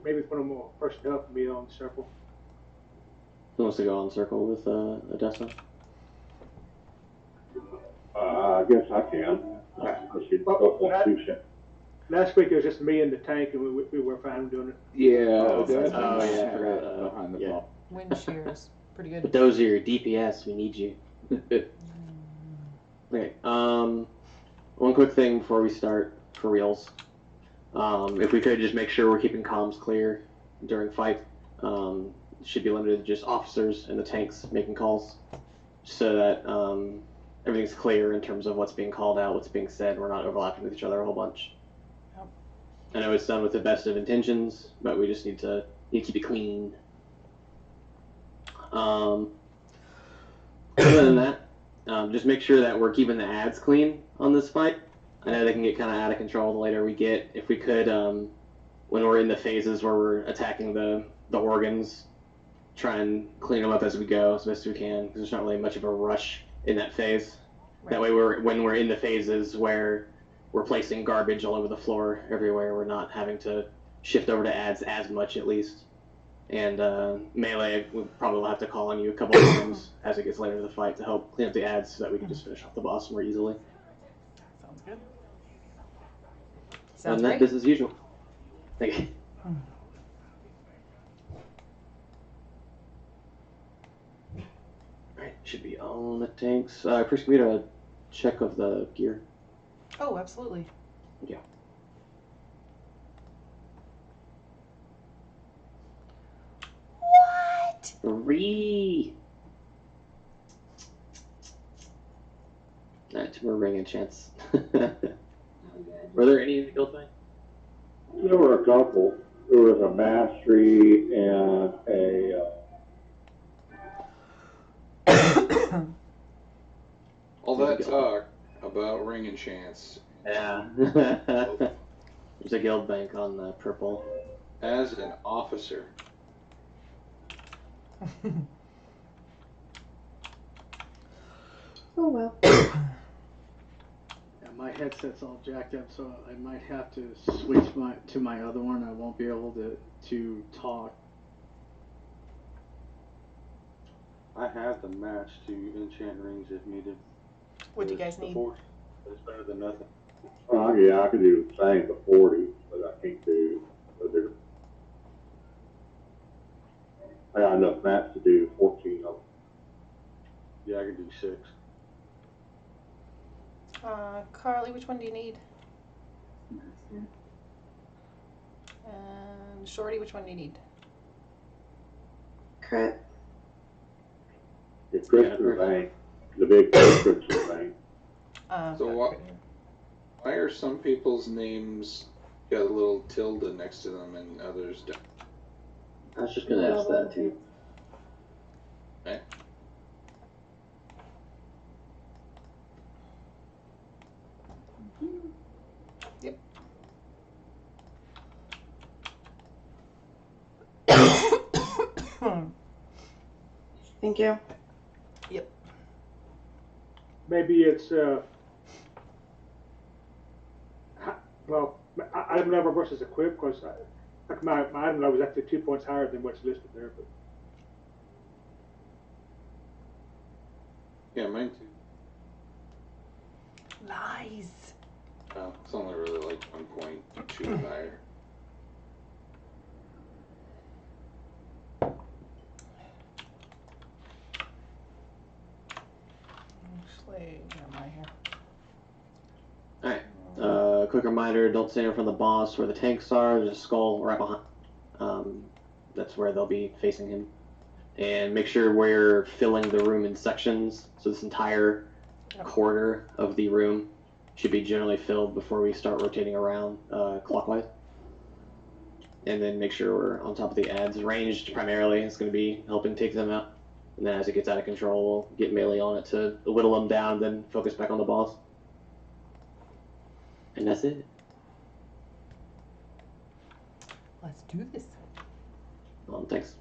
maybe put them all first up and be on the circle. Who wants to go on circle with Odessa? I guess I can. Last week it was just me and the tank, and we were fine doing it. Yeah, yeah, I forgot. Behind the ball. Wind shears, pretty good. But those are your DPS. We need you. Okay. One quick thing before we start, for reals. If we could just make sure we're keeping comms clear during fight. Should be limited to just officers and the tanks making calls, so that everything's clear in terms of what's being called out, what's being said. We're not overlapping with each other a whole bunch. Yep. I know it's done with the best of intentions, but we just need to keep it clean. Other than that, just make sure that we're keeping the ads clean on this fight. I know they can get kind of out of control the later we get. If we could, when we're in the phases where we're attacking the organs, try and clean them up as we go as best we can, because there's not really much of a rush in that phase. Right. That way, when we're in the phases where we're placing garbage all over the floor everywhere, we're not having to shift over to ads as much, at least. And melee, we probably will have to call on you a couple of times as it gets later in the fight to help clean up the ads, so that we can just finish off the boss more easily. Sounds good. Sounds great. Business as usual. Thank you. Alright, should be on the tanks. First, can we get a check of the gear? Oh, absolutely. Yeah. What? 3. Alright, 2 more ring and chance. Were there any in the guild fight? There were a couple. There was a mastery and a. All that talk about ring and chance. Yeah. There's a guild bank on the purple. As an officer. Oh well. Yeah, my headset's all jacked up, so I might have to switch to my other one. I won't be able to talk. I have the match to enchant rings if needed. What do you guys need? It's better than nothing. Yeah, I could do the same for 40, but I can't do other. I got enough mats to do 14 of them. Yeah, I can do 6. Carly, which one do you need? And Shorty, which one do you need? Crit. The crystal bank, the big crystal bank. So why are some people's names got a little tilde next to them and others don't? I was just gonna ask that too. Right. Yep. Thank you. Yep. Maybe it's well, item level versus equip, because like my item level is actually 2 points higher than what's listed there. But Yeah, mine too. Lies. It's only really like 1.2 higher. Actually, where am I here? Alright. Quick reminder, don't stand in front of the boss where the tanks are. There's a skull right behind. That's where they'll be facing him. And make sure we're filling the room in sections. So this entire quarter of the room should be generally filled before we start rotating around clockwise. And then make sure we're on top of the ads. Ranged primarily is going to be helping take them out. And then as it gets out of control, we'll get melee on it to whittle them down, then focus back on the boss. And that's it. Let's do this. Thanks.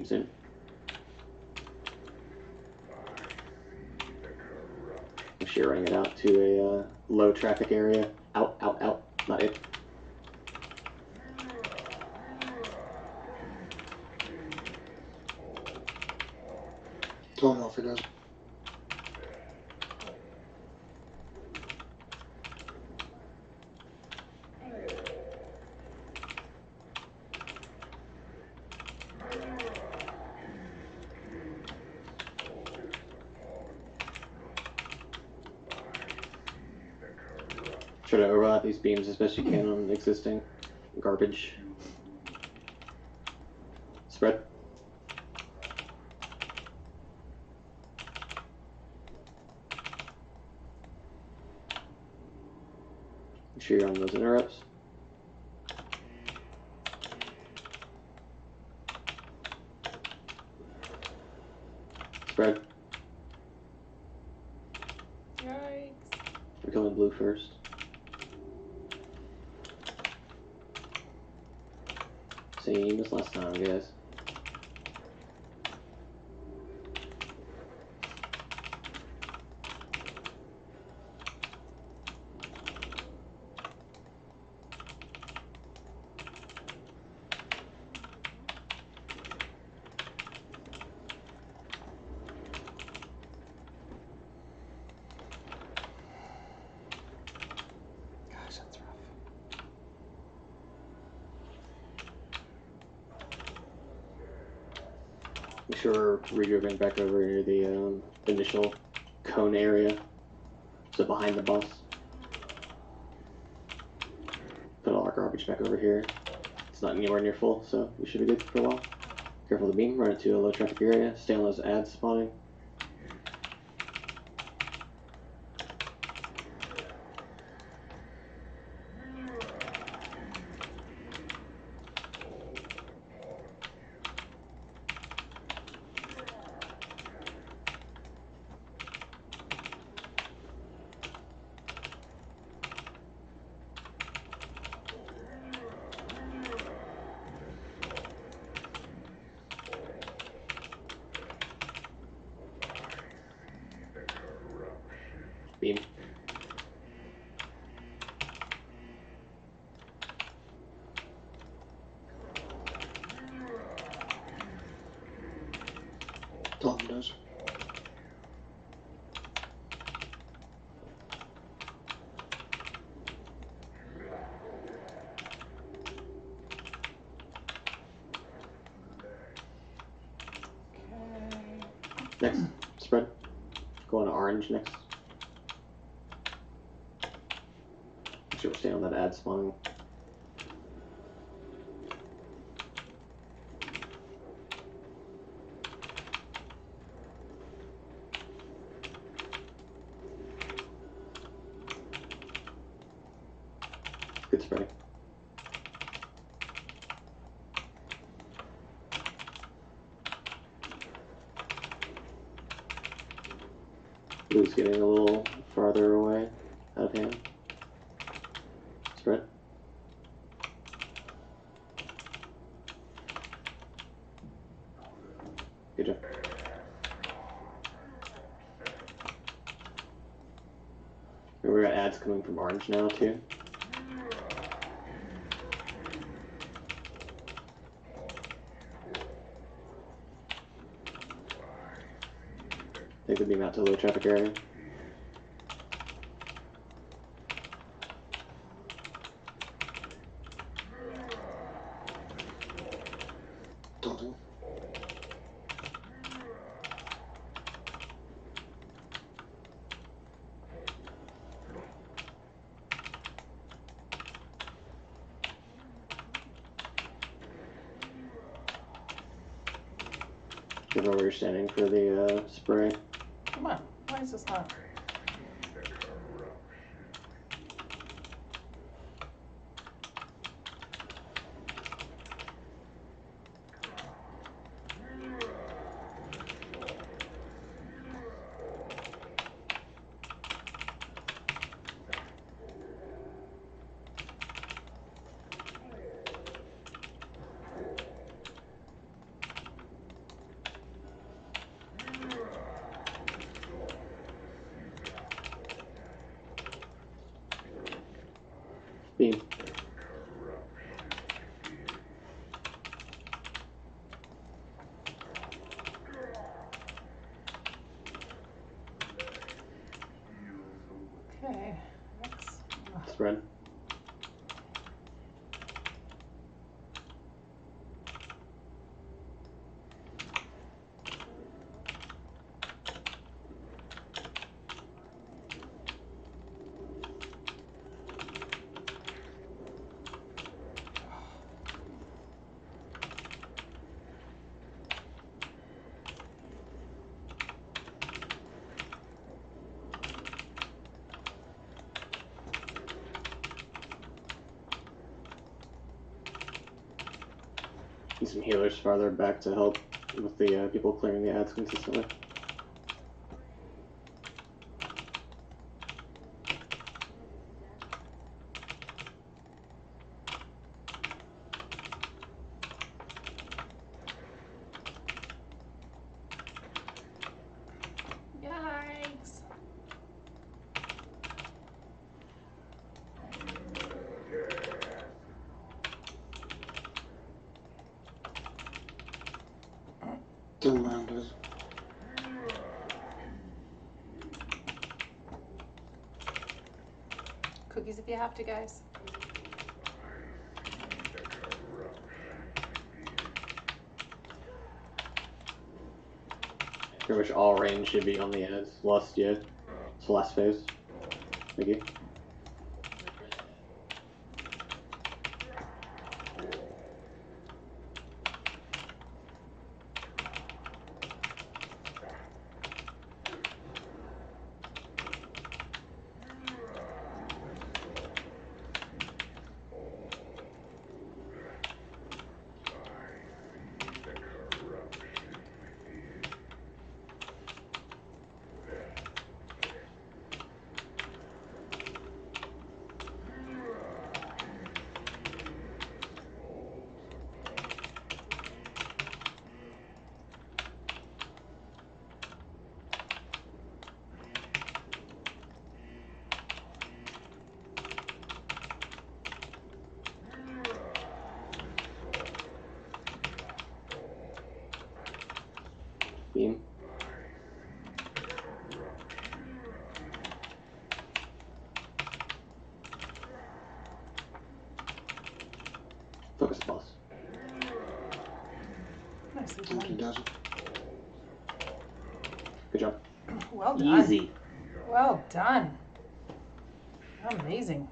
beam soon. Make sure you're running it out to a low traffic area. Out, out, out. Not it. Don't know if it does. Try to overlap these beams as best you can on existing garbage. Spread. Make sure you're on those interrupts. Spread. Yikes. We're killing blue first. Same as last time, guys. Gosh, that's rough. Make sure we're regrouping back over near the initial cone area. So behind the boss. Put all our garbage back over here. It's not anywhere near full, so we should be good for a while. Careful of the beam, run it to a low traffic area, stay on those ads spawning. Beam. Tom does. Next. Spread. Go on to orange next. Make sure we're staying on that ad spawning. Good spreading. Blue's getting a little farther away, out of hand. Spread. Good job. We got ads coming from orange now too. Take the beam out to a low traffic area. Taunting. Give where you're standing for the spray. Come on. Why is this not? Beam. Okay. Next. Spread. Need some healers farther back to help with the people clearing the ads consistently. Yikes. Turn around, does it? Cookies if you have to, guys. Pretty much all range should be on the ads. Last, yeah. It's the last phase. Thank you. Beam. Focus the boss. Nicely Think he done. does it? Good job. Well done. Easy. Well done. Amazing.